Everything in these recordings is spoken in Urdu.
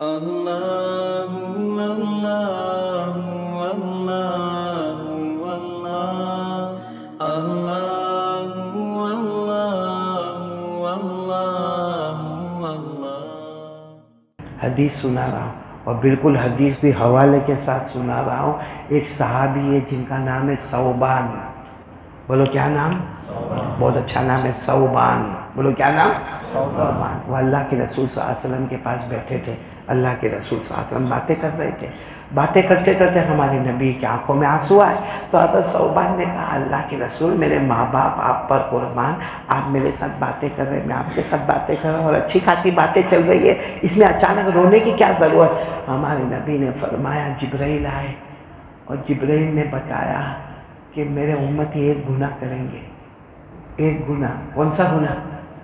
اللہ اللہ اللہ اللہ اللہ اللہ اللہ۔ حدیث سنا رہا ہوں، اور بالکل حدیث بھی حوالے کے ساتھ سنا رہا ہوں۔ ایک صحابی ہے جن کا نام ہے ثوبان۔ بولو کیا نام؟ بہت اچھا نام ہے، ثوبان۔ بولو کیا نام؟ ثوبان۔ وہ اللہ کے رسول صلی اللہ علیہ وسلم کے پاس بیٹھے تھے۔ اللہ کے رسول صلی اللہ علیہ وسلم باتیں کر رہے تھے۔ باتیں کرتے کرتے ہمارے نبی کی آنکھوں میں آنسو آئے، تو حضرت ثوبان نے کہا اللہ کے رسول، میرے ماں باپ آپ پر قربان، آپ میرے ساتھ باتیں کر رہے ہیں، میں آپ کے ساتھ باتیں کر رہا ہوں اور اچھی خاصی باتیں چل رہی ہے، اس میں اچانک رونے کی کیا ضرورت؟ ہمارے نبی نے فرمایا جبرائیل آئے اور جبرائیل نے بتایا کہ میرے امتی ایک گناہ کریں گے، ایک گناہ۔ کون سا گناہ؟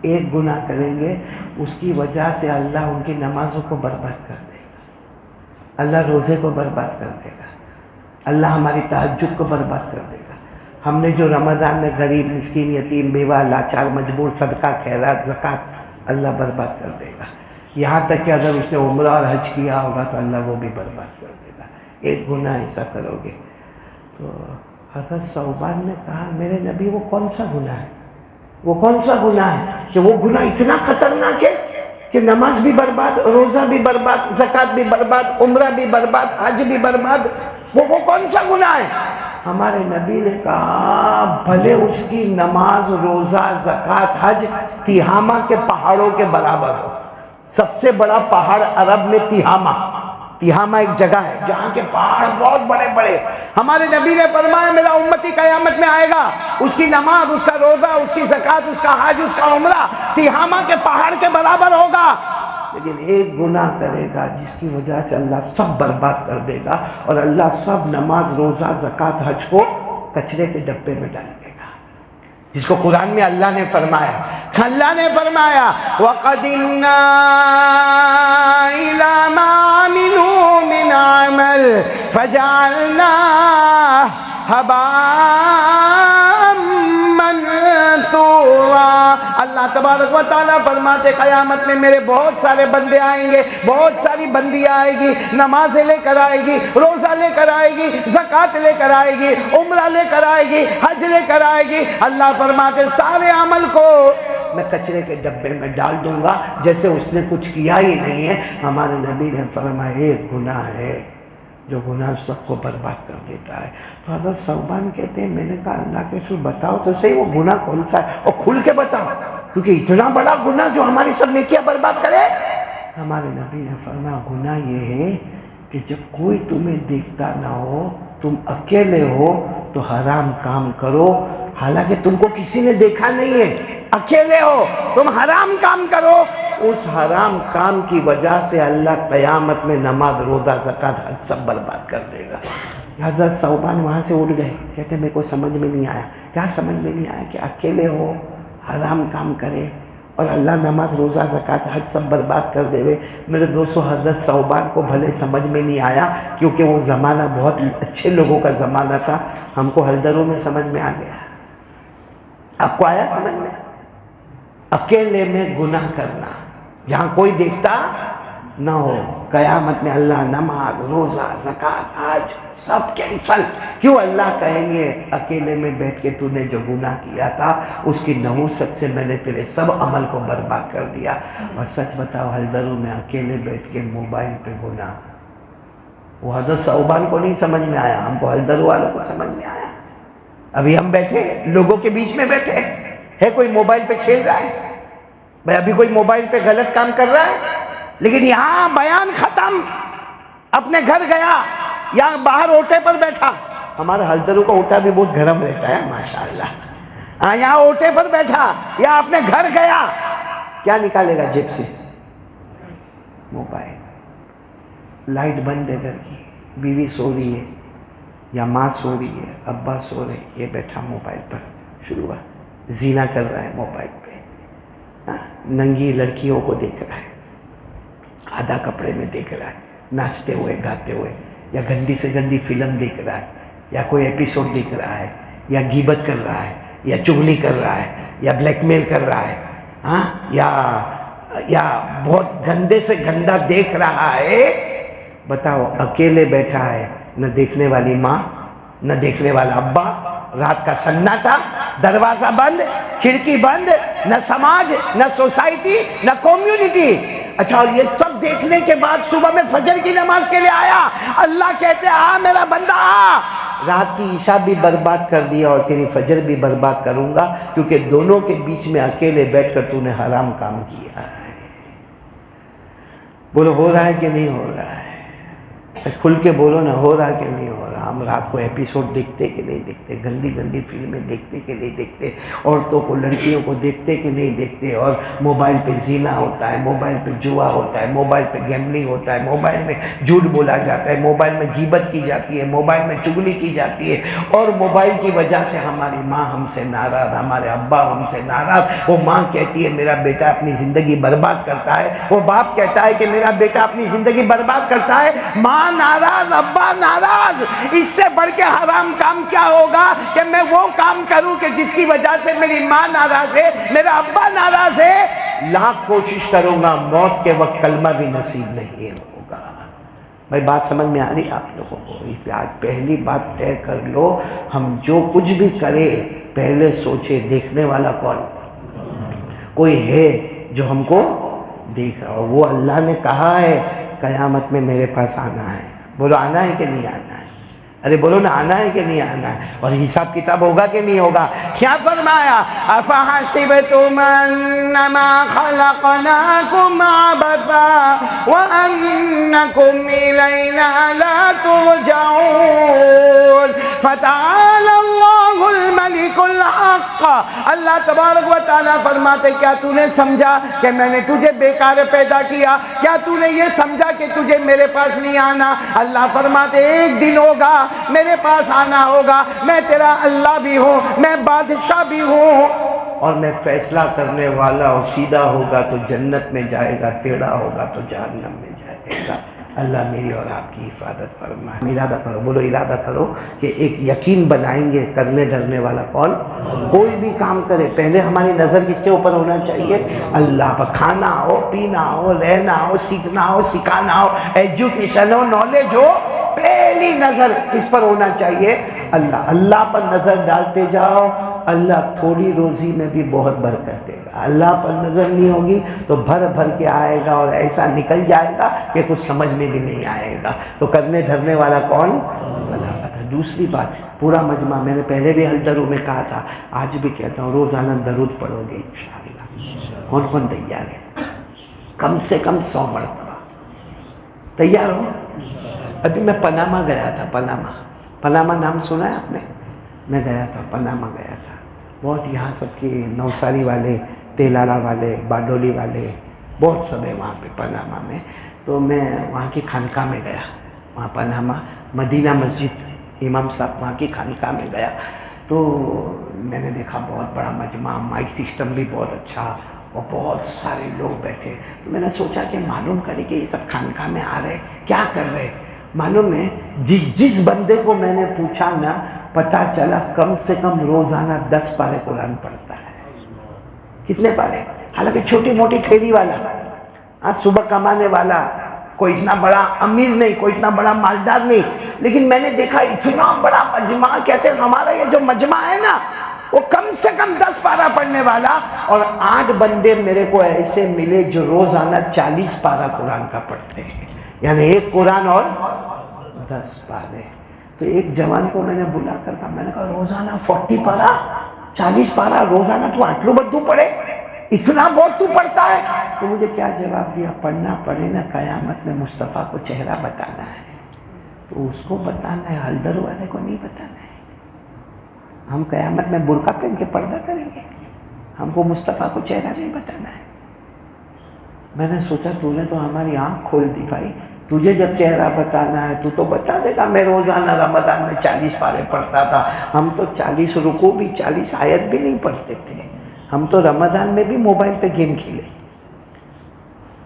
ایک گناہ کریں گے، اس کی وجہ سے اللہ ان کی نمازوں کو برباد کر دے گا، اللہ روزے کو برباد کر دے گا، اللہ ہماری تہجد کو برباد کر دے گا۔ ہم نے جو رمضان میں غریب مسکین یتیم بیوہ لاچار مجبور صدقہ خیرات زکوٰۃ اللہ برباد کر دے گا، یہاں تک کہ اگر اس نے عمرہ اور حج کیا ہوگا تو اللہ وہ بھی برباد کر دے گا۔ ایک گناہ ایسا کرو گے تو حضرت ثوبان نے کہا میرے نبی وہ کون سا گناہ ہے؟ وہ کون سا گناہ ہے کہ وہ گناہ اتنا خطرناک ہے کہ نماز بھی برباد، روزہ بھی برباد، زکوٰۃ بھی برباد، عمرہ بھی برباد، حج بھی برباد، وہ کون سا گناہ ہے؟ ہمارے نبی نے کہا بھلے اس کی نماز، روزہ، زکوٰۃ، حج تیہامہ کے پہاڑوں کے برابر ہو۔ سب سے بڑا پہاڑ عرب میں تیہامہ ایک جگہ ہے جہاں کے پہاڑ بہت بڑے بڑے۔ ہمارے نبی نے فرمایا میرا امتی قیامت میں آئے گا، اس کی نماز، اس کا روزہ، اس کی زکوٰۃ، اس کا حج، اس کا عمرہ تیہامہ کے پہاڑ کے برابر ہوگا، لیکن ایک گناہ کرے گا جس کی وجہ سے اللہ سب برباد کر دے گا، اور اللہ سب نماز، روزہ، زکوٰۃ، حج کو کچرے کے ڈبے میں ڈال دے گا، جس کو قرآن میں اللہ نے فرمایا وَقَدِمْنَا إِلَى مَا عَمِلُوا مِنْ عَمَلٍ فَجَعَلْنَاهُ هَبَاءً مَنْثُورًا۔ اللہ تبارک و تعالیٰ فرماتے قیامت میں میرے بہت سارے بندے آئیں گے، بہت ساری بندیاں آئے گی، نمازیں لے کر آئے گی، روزہ لے کر آئے گی، زکوٰۃ لے کر آئے گی، عمرہ لے کر آئے گی، حج لے کر آئے گی، اللہ فرماتے سارے عمل کو میں کچرے کے ڈبے میں ڈال دوں گا جیسے اس نے کچھ کیا ہی نہیں ہے۔ ہمارے نبی نے فرمایا ایک گناہ ہے جو گناہ سب کو برباد کر دیتا ہے۔ تو حضرت ثوبان کہتے ہیں میں نے کہا اللہ کے رسول بتاؤ تو صحیح وہ گناہ کون سا ہے، اور کھل کے بتاؤ، کیونکہ اتنا بڑا گناہ جو ہماری سب نیکیاں برباد کرے۔ ہمارے نبی نے فرمایا گناہ یہ ہے کہ جب کوئی تمہیں دیکھتا نہ ہو، تم اکیلے ہو تو حرام کام کرو، حالانکہ تم کو کسی نے دیکھا نہیں ہے، اکیلے ہو تم حرام کام کرو، اس حرام کام کی وجہ سے اللہ قیامت میں نماز، روزہ، زکوٰۃ، حج سب برباد کر دے گا۔ حضرت ثوبان وہاں سے اٹھ گئے، کہتے میرے کو سمجھ میں نہیں آیا، کیا سمجھ میں نہیں آیا کہ اکیلے ہو، حرام کام کرے اور اللہ نماز، روزہ، زکوٰۃ، حج سب برباد کر دے ہوئے۔ میرے دوستو حضرت ثوبان کو بھلے سمجھ میں نہیں آیا کیونکہ وہ زمانہ بہت اچھے لوگوں کا زمانہ تھا، ہم کو حلدروں میں سمجھ میں آ گیا۔ آپ کو آیا سمجھ میں؟ اکیلے میں گناہ کرنا جہاں کوئی دیکھتا نہ ہو، قیامت میں اللہ نماز، روزہ، زکوٰۃ، حج سب کینسل۔ کیوں؟ اللہ کہیں گے اکیلے میں بیٹھ کے تو نے جو گناہ کیا تھا اس کی نحوست سے میں نے تیرے سب عمل کو برباد کر دیا۔ اور سچ بتاؤ حلدروں میں اکیلے بیٹھ کے موبائل پہ گناہ، وہ حضرت ثوبان کو نہیں سمجھ میں آیا، ہم کو حلدر والوں کو سمجھ میں آیا۔ ابھی ہم بیٹھے لوگوں کے بیچ میں بیٹھے ہے، کوئی موبائل پہ کھیل رہا ہے بھائی، ابھی کوئی موبائل پہ غلط کام کر رہا ہے، لیکن یہاں بیان ختم، اپنے گھر گیا یا باہر اوٹے پر بیٹھا۔ ہمارے حلدروں کا اوٹا بھی بہت گرم رہتا ہے ماشاءاللہ، یہاں اوٹے پر بیٹھا یا اپنے گھر گیا، کیا نکالے گا جیب سے؟ موبائل۔ لائٹ بند ہے گھر کی، بیوی سو رہی ہے یا ماں سو رہی ہے، ابا سو رہے، یہ بیٹھا موبائل پر شروع ہوا، زینا کر رہا ہے موبائل پہ، ننگی لڑکیوں کو دیکھ رہا ہے، آدھا کپڑے میں دیکھ رہا ہے، ناچتے ہوئے، گاتے ہوئے، یا گندی سے گندی فلم دیکھ رہا ہے، یا کوئی ایپیسوڈ دیکھ رہا ہے، یا غیبت کر رہا ہے، یا چغلی کر رہا ہے، یا بلیک میل کر رہا ہے، یا یا بہت گندے سے گندا دیکھ رہا ہے، بتاؤ اکیلے بیٹھا ہے، نہ دیکھنے والی ماں، نہ دیکھنے والا ابا، رات کا سناٹا، دروازہ بند، کھڑکی بند، نہ سماج، نہ سوسائٹی، نہ کمیونٹی۔ اچھا، اور یہ سب دیکھنے کے بعد صبح میں فجر کی نماز کے لیے آیا، اللہ کہتے آ میرا بندہ آ، رات کی عشاء بھی برباد کر دیا اور تیری فجر بھی برباد کروں گا، کیونکہ دونوں کے بیچ میں اکیلے بیٹھ کر تو نے حرام کام کیا ہے۔ بولو ہو رہا ہے کہ نہیں ہو رہا ہے؟ کھل کے بولو نا، ہو رہا کہ نہیں ہو رہا؟ ہم رات کو ایپیسوڈ دیکھتے کہ نہیں دیکھتے؟ گندی گندی فلمیں دیکھتے کہ نہیں دیکھتے؟ عورتوں کو، لڑکیوں کو دیکھتے کہ نہیں دیکھتے؟ اور موبائل پہ زنا ہوتا ہے، موبائل پہ جوا ہوتا ہے، موبائل پہ گیملنگ ہوتا ہے، موبائل میں جھوٹ بولا جاتا ہے، موبائل میں غیبت کی جاتی ہے، موبائل میں چغلی کی جاتی ہے، اور موبائل کی وجہ سے ہماری ماں ہم سے ناراض، ہمارے ابا ہم سے ناراض۔ وہ ماں کہتی ہے میرا بیٹا اپنی زندگی برباد کرتا ہے، وہ باپ کہتا ہے کہ میرا بیٹا اپنی زندگی برباد کرتا ہے، ماں ناراض، ابا ناراض۔ اس سے بڑھ کے حرام کام کیا ہوگا کہ میں وہ کام کروں کہ جس کی وجہ سے میری ماں ناراض ہے، میرا ابا ناراض ہے؟ لاکھ کوشش کروں گا، موت کے وقت کلمہ بھی نصیب نہیں ہوگا۔ بھائی بات سمجھ میں آ رہی آپ لوگوں کو؟ اس لیے آج پہلی بات طے کر لو، ہم جو کچھ بھی کریں پہلے سوچے دیکھنے والا کون؟ کوئی ہے جو ہم کو دیکھ رہا ہو۔ وہ اللہ نے کہا ہے قیامت میں میرے پاس آنا ہے۔ بولو آنا ہے کہ نہیں آنا ہے؟ ارے بولو نا، آنا ہے کہ نہیں آنا ہے؟ اور حساب کتاب ہوگا کہ نہیں ہوگا؟ کیا فرمایا؟ افحسبتم انما خلقناکم عبثا وانکم الینا لا ترجعون فتعالی اللہ الملک الحق۔ اللہ تبارک و تعالیٰ فرماتے کیا تو نے سمجھا کہ میں نے تجھے بیکار پیدا کیا؟ کیا تو نے یہ سمجھا کہ تجھے میرے پاس نہیں آنا؟ اللہ فرماتے ایک دن ہوگا میرے پاس آنا ہوگا، میں تیرا اللہ بھی ہوں، میں بادشاہ بھی ہوں، اور میں فیصلہ کرنے والا ہوں۔ سیدھا ہوگا تو جنت میں جائے گا، ٹیڑھا ہوگا تو جہنم میں جائے گا۔ اللہ میری اور آپ کی حفاظت فرمائے۔ ارادہ کرو، بولو ارادہ کرو کہ ایک یقین بنائیں گے کرنے دھرنے والا کون؟ کوئی بھی کام کرے پہلے ہماری نظر کس کے اوپر ہونا چاہیے؟ اللہ پر۔ کھانا ہو، پینا ہو، رہنا ہو، سیکھنا ہو، سکھانا ہو، ایجوکیشن ہو، نالج ہو، پہلی نظر کس پر ہونا چاہیے؟ اللہ۔ اللہ پر نظر ڈالتے جاؤ، اللہ تھوڑی روزی میں بھی بہت برکت دے گا۔ اللہ پر نظر نہیں ہوگی تو بھر بھر کے آئے گا اور ایسا نکل جائے گا کہ کچھ سمجھ میں بھی نہیں آئے گا۔ تو کرنے دھرنے والا کون؟ اللہ کا۔ دوسری بات، پورا مجمع، میں نے پہلے بھی الدرو میں کہا تھا، آج بھی کہتا ہوں، روزانہ درود پڑھو گے انشاءاللہ۔ کون کون تیار ہے؟ کم سے کم 100 مرتبہ تیار ہو؟ ابھی میں پاناما گیا تھا، پاناما نام سنا ہے آپ نے؟ میں گیا تھا، پاناما گیا تھا۔ بہت یہاں سب کے نوساری والے، تیلاڑا والے، باڈولی والے بہت سب ہیں وہاں پہ پاناما میں۔ تو میں وہاں کی خانقاہ میں گیا، وہاں پاناما مدینہ مسجد، امام صاحب وہاں کی خانقاہ میں گیا۔ تو میں نے دیکھا بہت بڑا مجمع، مائک سسٹم بھی بہت اچھا، اور بہت سارے لوگ بیٹھے۔ تو میں نے سوچا کہ معلوم کرے کہ یہ سب خانقاہ میں آ رہے کیا کر رہے۔ معلوم ہے جس بندے کو میں نے پوچھا نا، پتہ چلا کم سے کم روزانہ 10 پارے قرآن پڑھتا ہے۔ کتنے پارے؟ حالانکہ چھوٹی موٹی ٹھیلی والا، صبح کمانے والا، کوئی اتنا بڑا امیر نہیں، کوئی اتنا بڑا مالدار نہیں، لیکن میں نے دیکھا اتنا بڑا مجمع، کہتے ہیں ہمارا یہ جو مجمع ہے نا، وہ کم سے کم 10 پارہ پڑھنے والا، اور 8 بندے میرے کو ایسے ملے جو روزانہ 40 پارہ قرآن کا پڑھتے ہیں، یعنی ایک قرآن اور 10 پارے۔ تو ایک جوان کو میں نے بلا کر کہا، میں نے کہا روزانہ 40 پارہ 40 پارہ روزانہ تو آٹلو بدو پڑھے، اتنا بہت تو پڑھتا ہے؟ تو مجھے کیا جواب دیا؟ پڑھنا پڑے نا، قیامت میں مصطفیٰ کو چہرہ بتانا ہے تو اس کو بتانا ہے، حلدر والے کو نہیں بتانا ہے۔ ہم قیامت میں برقع پہن کے پردہ کریں گے، ہم کو مصطفیٰ کو چہرہ نہیں بتانا ہے۔ میں نے سوچا تو نے تو ہماری آنکھ کھول دی بھائی، تجھے جب چہرہ بتانا ہے تو بتا دے گا۔ میں روزانہ رمضان میں 40 پارے پڑھتا تھا، ہم تو 40 رکوع بھی 40 آیت بھی نہیں پڑھتے تھے۔ ہم تو رمضان میں بھی موبائل پہ گیم کھیلے،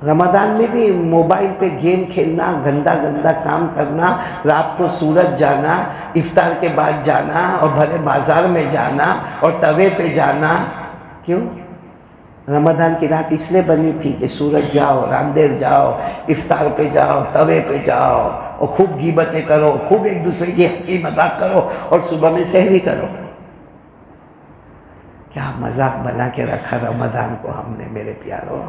رمضان میں بھی موبائل پہ گیم کھیلنا، گندا گندا کام کرنا، رات کو سورج جانا، افطار کے بعد جانا، اور بھرے بازار میں جانا، اور توے پہ جانا۔ کیوں؟ رمضان کی رات اس لیے بنی تھی کہ سورج جاؤ، راندیر جاؤ، افطار پہ جاؤ، توے پہ جاؤ اور خوب غیبتیں کرو، خوب ایک دوسرے کی ہنسی مذاق کرو اور صبح میں سحری کرو۔ کیا مذاق بنا کے رکھا رمضان کو ہم نے میرے پیاروں۔